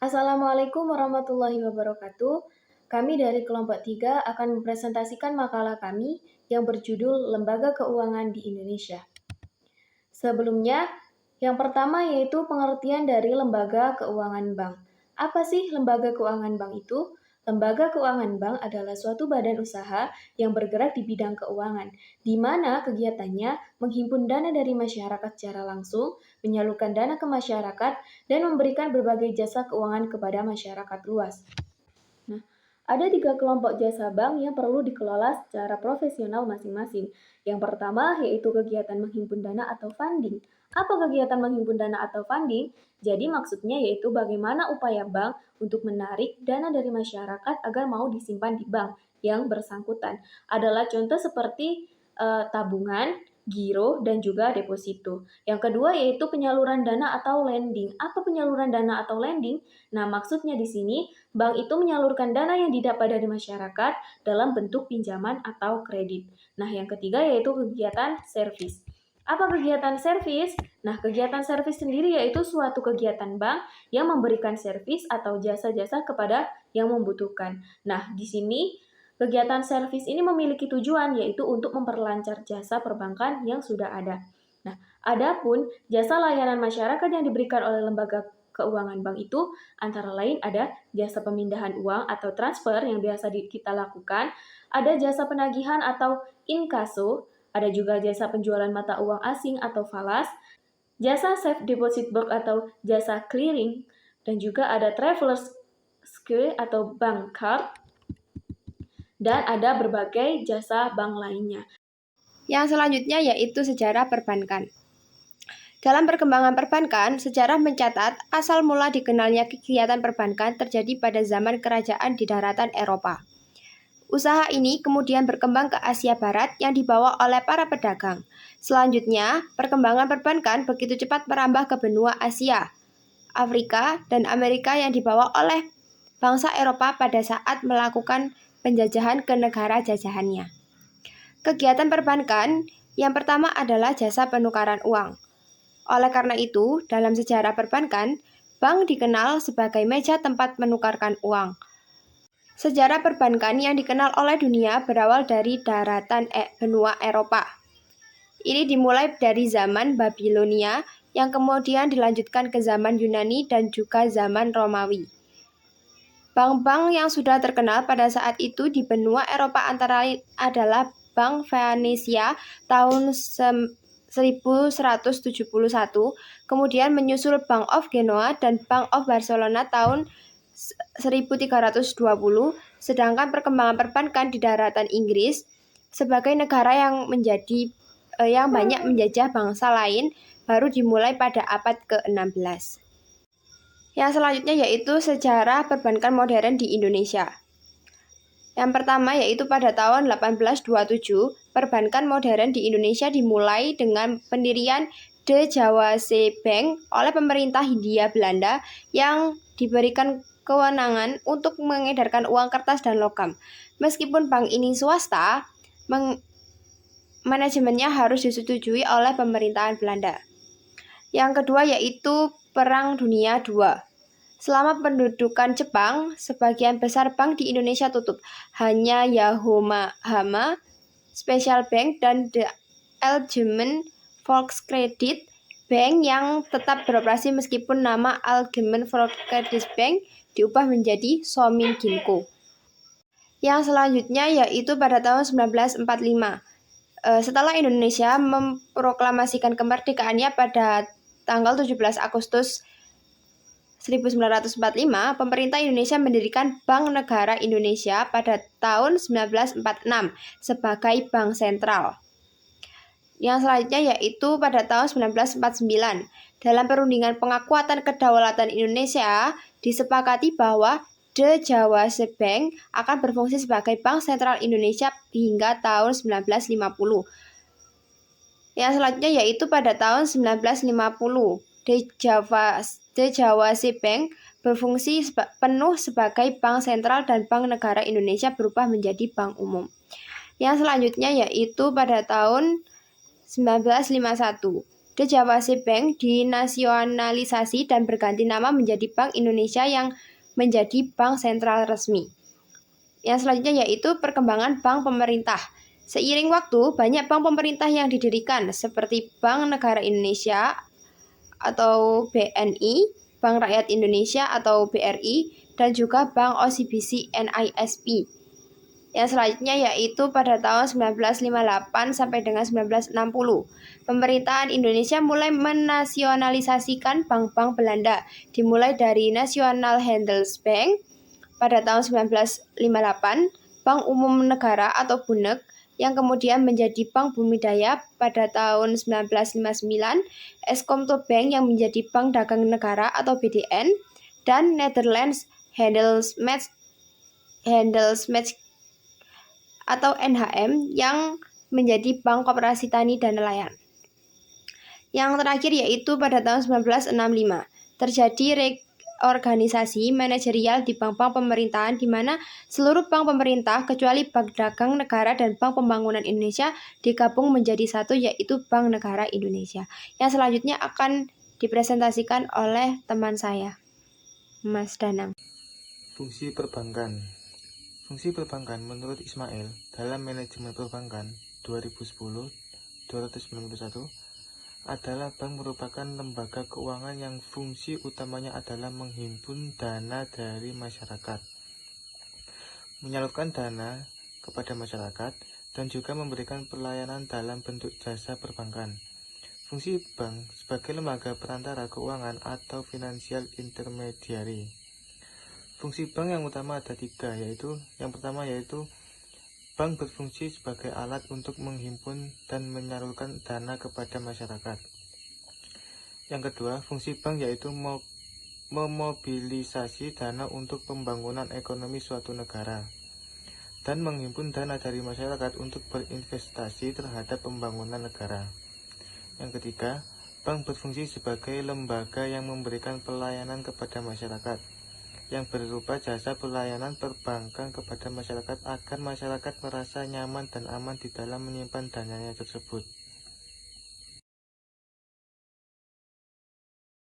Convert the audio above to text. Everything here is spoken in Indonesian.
Assalamualaikum warahmatullahi wabarakatuh. Kami dari kelompok 3 akan mempresentasikan makalah kami yang berjudul Lembaga Keuangan di Indonesia. Sebelumnya, yang pertama yaitu pengertian dari lembaga keuangan bank. Apa sih lembaga keuangan bank itu? Lembaga keuangan bank adalah suatu badan usaha yang bergerak di bidang keuangan, di mana kegiatannya menghimpun dana dari masyarakat secara langsung, menyalurkan dana ke masyarakat, dan memberikan berbagai jasa keuangan kepada masyarakat luas. Nah, ada 3 kelompok jasa bank yang perlu dikelola secara profesional masing-masing. Yang pertama yaitu kegiatan menghimpun dana atau funding. Apa kegiatan menghimpun dana atau funding? Jadi maksudnya yaitu bagaimana upaya bank untuk menarik dana dari masyarakat agar mau disimpan di bank yang bersangkutan. Adalah contoh seperti tabungan, giro, dan juga deposito. Yang kedua yaitu penyaluran dana atau lending. Apa penyaluran dana atau lending? Nah, maksudnya di sini bank itu menyalurkan dana yang didapat dari masyarakat dalam bentuk pinjaman atau kredit. Nah, yang ketiga yaitu kegiatan servis. Apa kegiatan servis? Nah, kegiatan servis sendiri yaitu suatu kegiatan bank yang memberikan servis atau jasa-jasa kepada yang membutuhkan. Nah, di sini kegiatan servis ini memiliki tujuan yaitu untuk memperlancar jasa perbankan yang sudah ada. Nah, adapun jasa layanan masyarakat yang diberikan oleh lembaga keuangan bank itu antara lain ada jasa pemindahan uang atau transfer yang biasa kita lakukan, ada jasa penagihan atau inkaso, ada juga jasa penjualan mata uang asing atau falas, jasa safe deposit box atau jasa clearing, dan juga ada travelers ske atau bank card, dan ada berbagai jasa bank lainnya. Yang selanjutnya yaitu sejarah perbankan. Dalam perkembangan perbankan, sejarah mencatat asal mula dikenalnya kegiatan perbankan terjadi pada zaman kerajaan di daratan Eropa. Usaha ini kemudian berkembang ke Asia Barat yang dibawa oleh para pedagang. Selanjutnya, perkembangan perbankan begitu cepat merambah ke benua Asia, Afrika, dan Amerika yang dibawa oleh bangsa Eropa pada saat melakukan penjajahan ke negara jajahannya. Kegiatan perbankan yang pertama adalah jasa penukaran uang. Oleh karena itu, dalam sejarah perbankan, bank dikenal sebagai meja tempat menukarkan uang. Sejarah perbankan yang dikenal oleh dunia berawal dari daratan benua Eropa. Ini dimulai dari zaman Babilonia yang kemudian dilanjutkan ke zaman Yunani dan juga zaman Romawi. Bank-bank yang sudah terkenal pada saat itu di benua Eropa antara lain adalah Bank Venesia tahun 1171, kemudian menyusul Bank of Genoa dan Bank of Barcelona tahun 1320, sedangkan perkembangan perbankan di daratan Inggris sebagai negara yang banyak menjajah bangsa lain baru dimulai pada abad ke-16. Yang selanjutnya yaitu sejarah perbankan modern di Indonesia. Yang pertama yaitu pada tahun 1827, perbankan modern di Indonesia dimulai dengan pendirian De Jawase Bank oleh pemerintah Hindia Belanda yang diberikan kewenangan untuk mengedarkan uang kertas dan logam. Meskipun bank ini swasta, manajemennya harus disetujui oleh pemerintahan Belanda. Yang kedua yaitu Perang Dunia II. Selama pendudukan Jepang, sebagian besar bank di Indonesia tutup. Hanya Yokohama Special Bank dan The Allgemeine Volkskredit Bank yang tetap beroperasi meskipun nama Allgemeine Volkskredit Bank diubah menjadi Sominginko. Yang selanjutnya yaitu pada tahun 1945. Setelah Indonesia memproklamasikan kemerdekaannya pada tanggal 17 Agustus 1945, pemerintah Indonesia mendirikan Bank Negara Indonesia pada tahun 1946 sebagai bank sentral. Yang selanjutnya yaitu pada tahun 1949, dalam perundingan pengakuatan kedaulatan Indonesia, disepakati bahwa De Jawase Bank akan berfungsi sebagai bank sentral Indonesia hingga tahun 1950. Yang selanjutnya yaitu pada tahun 1950, De Jawase Bank berfungsi penuh sebagai bank sentral dan Bank Negara Indonesia berubah menjadi bank umum. Yang selanjutnya yaitu pada tahun 1951, Djawase Bank dinasionalisasi dan berganti nama menjadi Bank Indonesia yang menjadi bank sentral resmi. Yang selanjutnya yaitu perkembangan bank pemerintah. Seiring waktu, banyak bank pemerintah yang didirikan seperti Bank Negara Indonesia atau BNI, Bank Rakyat Indonesia atau BRI, dan juga Bank OCBC NISP. Yang selanjutnya yaitu pada tahun 1958 sampai dengan 1960. Pemerintahan Indonesia mulai menasionalisasikan bank-bank Belanda, dimulai dari National Handelsbank pada tahun 1958, Bank Umum Negara atau BUNEG, yang kemudian menjadi Bank Bumidaya pada tahun 1959, Eskomto Bank yang menjadi Bank Dagang Negara atau BDN, dan Netherlands Handelsbank atau NHM yang menjadi Bank Koperasi Tani dan Nelayan. Yang terakhir yaitu pada tahun 1965, terjadi reorganisasi manajerial di bank-bank pemerintahan di mana seluruh bank pemerintah kecuali Bank Dagang Negara dan Bank Pembangunan Indonesia digabung menjadi satu yaitu Bank Negara Indonesia. Yang selanjutnya akan dipresentasikan oleh teman saya, Mas Danang. Fungsi perbankan. Fungsi perbankan menurut Ismail dalam manajemen perbankan 2010-291 adalah bank merupakan lembaga keuangan yang fungsi utamanya adalah menghimpun dana dari masyarakat, menyalurkan dana kepada masyarakat, dan juga memberikan pelayanan dalam bentuk jasa perbankan. Fungsi bank sebagai lembaga perantara keuangan atau financial intermediary. Fungsi bank yang utama ada 3, yaitu yang pertama yaitu bank berfungsi sebagai alat untuk menghimpun dan menyalurkan dana kepada masyarakat. Yang kedua, fungsi bank yaitu memobilisasi dana untuk pembangunan ekonomi suatu negara dan menghimpun dana dari masyarakat untuk berinvestasi terhadap pembangunan negara. Yang ketiga, bank berfungsi sebagai lembaga yang memberikan pelayanan kepada masyarakat yang berupa jasa pelayanan perbankan kepada masyarakat agar masyarakat merasa nyaman dan aman di dalam menyimpan dananya tersebut.